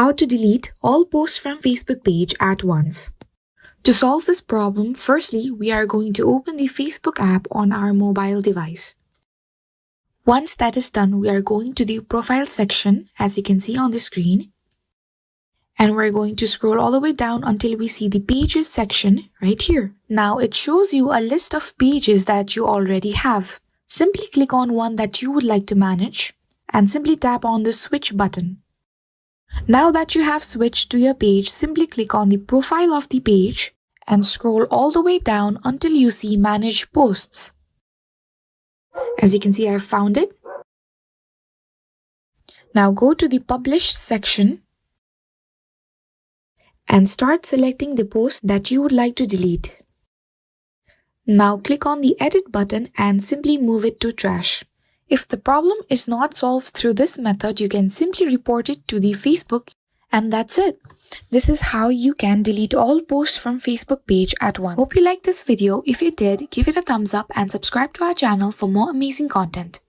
How to delete all posts from Facebook page at once. To solve this problem, firstly, we are going to open the Facebook app on our mobile device. Once that is done, we are going to the profile section, as you can see on the screen. And we're going to scroll all the way down until we see the pages section right here. Now it shows you a list of pages that you already have. Simply click on one that you would like to manage and simply tap on the switch button. Now that you have switched to your page, simply click on the profile of the page and scroll all the way down until you see Manage Posts. As you can see, I've found it. Now go to the Publish section and start selecting the post that you would like to delete. Now click on the Edit button and simply move it to Trash. If the problem is not solved through this method, you can simply report it to the Facebook, and that's it. This is how you can delete all posts from Facebook page at once. Hope you liked this video. If you did, give it a thumbs up and subscribe to our channel for more amazing content.